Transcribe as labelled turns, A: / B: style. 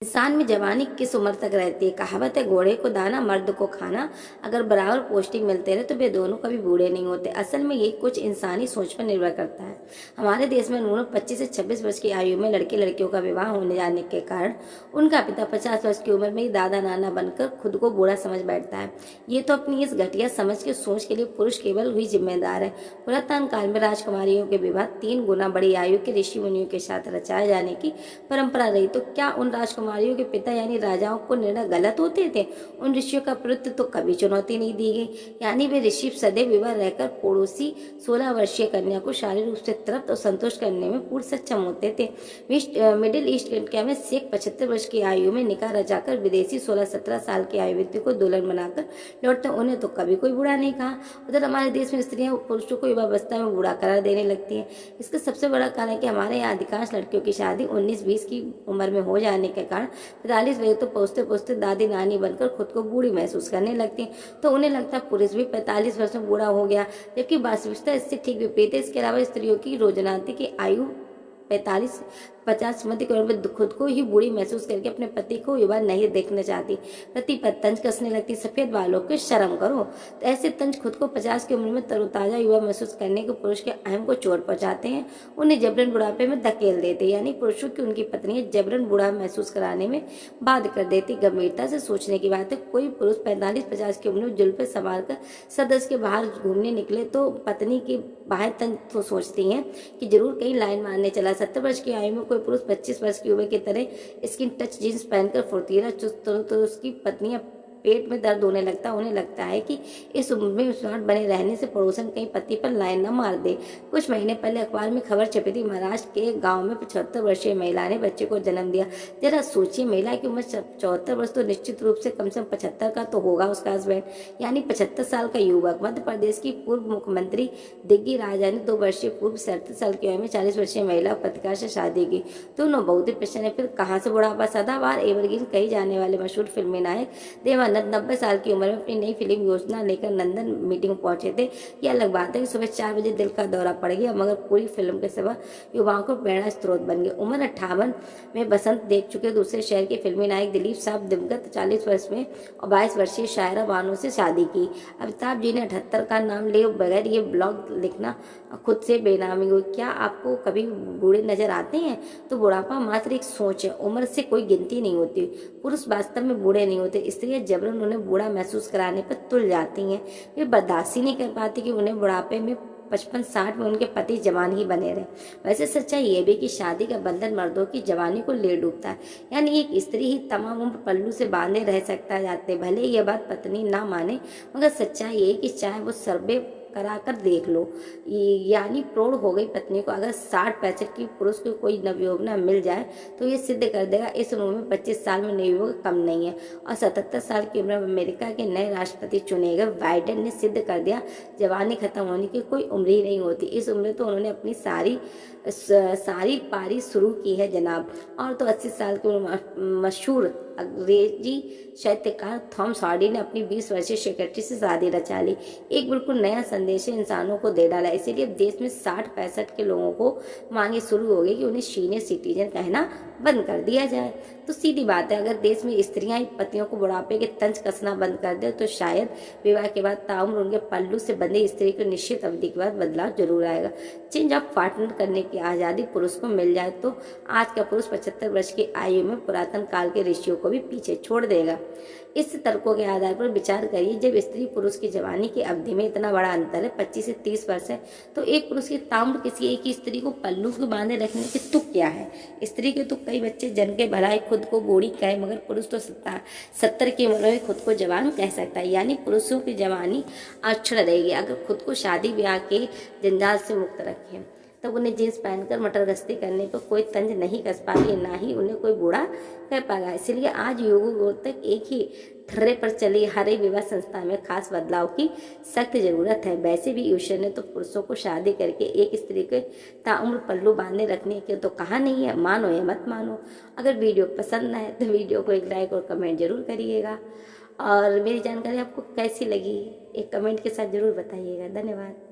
A: इंसान में जवानी किस उम्र तक रहती है? कहावत है, घोड़े को दाना मर्द को खाना। अगर बराबर पौष्टिक मिलते रहे तो वे दोनों कभी बूढ़े नहीं होते। असल में ये कुछ इंसानी सोच पर निर्भर करता है। हमारे देश में न्यूनतम 25 से 26 वर्ष की आयु में लड़के लड़कियों का विवाह होने जाने के कारण उनका पिता 50 वर्ष की उम्र में ही दादा नाना बनकर खुद को बूढ़ा समझ बैठता है। ये तो अपनी इस घटिया समझ के सोच के लिए पुरुष केवल ही जिम्मेदार है। पुरातन काल में राजकुमारियों के विवाह 3 गुना बड़ी आयु के ऋषि मुनियों के साथ रचाए जाने की परंपरा रही। तो क्या उन राजकुमारियों के पिता यानी राजाओं को निर्णय गलत होते थे? उन ऋषियों का प्रवृत्ति तो कभी चुनौती नहीं दी गई, यानी वे ऋषि सदैव विवाह रहकर पड़ोसी 16 वर्षीय कन्या को शारीरिक रूप से तृप्त और संतुष्ट करने में पूर्ण सक्षम होते थे। मिडिल ईस्ट इंडिया में शेख 75 वर्ष की आयु में निकाह रचाकर विदेशी 16-17 साल की आयु व्यक्ति को दुल्हन बनाकर लौटते, उन्हें तो कभी कोई बुरा नहीं कहा। उधर हमारे देश में स्त्रियां पुरुषों को युवावस्था में बूढ़ा करार देने लगती हैं। इसका सबसे बड़ा कारण है कि हमारे यहाँ अधिकांश लड़कियों की शादी 19-20 की उम्र में हो जाने के कारण 45 वर्ष तो पहुंचते पहुंचते दादी नानी बनकर खुद को बूढ़ी महसूस करने लगती हैं। तो उन्हें लगता है पुरुष भी 45 वर्ष में बूढ़ा हो गया, जबकि वास्तविकता इससे ठीक विपरीत है। इसके अलावा स्त्रियों की रोजनाती की आयु 45-50 मध्य उम्र में खुद को ही बूढ़ी महसूस करके अपने पति को युवा नहीं देखना चाहती। पति पर तंज कसने लगती, सफेद बालों के शर्म करो। तो ऐसे तंज खुद को 50 की उम्र में तरोताजा युवा महसूस करने के पुरुष के अहम को चोट पहुंचाते हैं, उन्हें जबरन बुढ़ापे में धकेल देते, यानी पुरुषों की उनकी पत्नियां जबरन बूढ़ा महसूस कराने में बाध्य कर देती। गंभीरता से सोचने की बात है, कोई पुरुष 45-50 की उम्र में जुल्फे संभाल कर सदस्य के बाहर घूमने निकले तो पत्नी की बाहें तंज तो सोचती हैं कि जरूर कहीं लाइन मारने चला। 70 वर्ष की आयु में कोई पुरुष 25 वर्ष की उम्र की तरह स्किन टच जींस पहनकर फुर्तीला चुस्त तो उसकी पत्नियां पेट में दर्द होने लगता है। उन्हें लगता है कि इस उम्र में स्मार्ट बने रहने से पड़ोसन कहीं पति पर लाइन न मार दे। कुछ महीने पहले अखबार में खबर छपी थी, महाराष्ट्र के एक गांव में 75 वर्षीय महिला ने बच्चे को जन्म दिया। जरा सोचिए, महिला की उम्र 74 वर्ष तो निश्चित रूप से कम 75 का तो होगा उसका हस्बैंड, यानी 75 साल का युवक। मध्य प्रदेश की पूर्व मुख्यमंत्री दिग्गी राजा ने 2 वर्षीय पूर्व 37 साल की आयु में 40 वर्षीय महिला पत्रकार से शादी की। दोनों बहुत ही प्रसन्न है। फिर कहाँ से बुढ़ापा? सदाबहार एवरग्रीन कही जाने वाले मशहूर फिल्मी नायक देवानंद 90 साल की उम्र में अपनी नई फिल्म योजना लेकर लंदन मीटिंग पहुंचे थे। यह अलग बात है कि सुबह 4 बजे दिल का दौरा पड़ गया, मगर पूरी फिल्म के सिवा युवाओं को प्रेरणा स्रोत बन गए। उम्र 58 में बसंत देख चुके दूसरे शहर के फिल्मी नायक दिलीप साहब दिवंगत 40 वर्ष में और 22 वर्षीय शायरा बानो से शादी की। अमिताभ जी ने 78 का नाम ले बगैर ये ब्लॉग लिखना खुद से बेनामी हुई। क्या आपको कभी बूढ़े नजर आते हैं? तो बुढ़ापा मात्र एक सोच है, उम्र से कोई गिनती नहीं होती। पुरुष वास्तव में बूढ़े नहीं होते, स्त्रियां जबरन उन्हें बूढ़ा महसूस कराने पर तुल जाती हैं। वे बर्दाश्त ही नहीं कर पाती कि उन्हें बुढ़ापे में 55-60 में उनके पति जवान ही बने रहे। वैसे सच्चाई ये भी कि शादी का बंधन मर्दों की जवानी को ले डूबता है, यानी एक स्त्री ही तमाम उम्र पल्लू से बांधे रह सकता जाते। भले यह बात पत्नी ना माने, मगर सच्चाई ये कि चाहे वो सर्वे करा कर देख लो, यानी प्रौढ़ हो गई पत्नी को अगर 60-65 की पुरुष को कोई नवयौवना मिल जाए तो ये सिद्ध कर देगा इस उम्र में 25 साल में नवयुवक कम नहीं है। और 77 साल की उम्र में अमेरिका के नए राष्ट्रपति चुने गए बाइडेन ने सिद्ध कर दिया जवानी खत्म होने की कोई उम्र ही नहीं होती। इस उम्र तो उन्होंने अपनी सारी पारी शुरू की है जनाब। और तो 80 साल की मशहूर अंग्रेजी साहित्यकार थॉमस हार्डी ने अपनी 20 वर्षीय सेक्रेटरी से शादी रचा ली। एक बिल्कुल नया संदेश इंसानों को दे डाला। इसीलिए देश में 60-65 के लोगों को मांगे शुरू हो गई कि उन्हें सीनियर सिटीजन कहना बंद कर दिया जाए। तो सीधी बात है, अगर देश में स्त्रियां ही पतियों को बुढ़ापे के तंज कसना बंद कर दे तो शायद विवाह के बाद ताउम्र उनके पल्लू से बंधे स्त्री को निश्चित अवधि के बाद बदलाव जरूर आएगा। चेंज ऑफ पार्टनर करने की आज़ादी पुरुष को मिल जाए तो आज का पुरुष 75 वर्ष की आयु में पुरातन काल के ऋषियों को भी पीछे छोड़ देगा। इस तर्कों के आधार पर विचार करिए, जब स्त्री पुरुष की जवानी की अवधि में इतना बड़ा अंतर है, 25 से 30 वर्ष है, तो एक पुरुष की ताउम्र किसी एक ही स्त्री को पल्लू को बांधे रखने की तुक क्या है? स्त्री के तो कई बच्चे जन्म के भलाई खुद को बूढ़ी कहे, मगर पुरुष तो 70 की उम्र में खुद को जवान कह सकता है, यानी पुरुषों की जवानी अक्षर रहेगी अगर खुद को शादी ब्याह के जंजाल से मुक्त रखें। तब उन्हें जींस पहनकर मटर गश्ती करने पर कोई तंज नहीं कस पाएगी, ना ही उन्हें कोई बूढ़ा कह पाएगा। इसलिए आज युगों तक एक ही थर्रे पर चली हर एक विवाह संस्था में खास बदलाव की सख्त जरूरत है। वैसे भी ईश्वर ने तो पुरुषों को शादी करके एक स्त्री के ताउम्र पल्लू बांधे रखने के तो कहा नहीं है, मानो या मत मानो। अगर वीडियो पसंद आए तो वीडियो को एक लाइक और कमेंट जरूर करिएगा, और मेरी जानकारी आपको कैसी लगी एक कमेंट के साथ जरूर बताइएगा। धन्यवाद।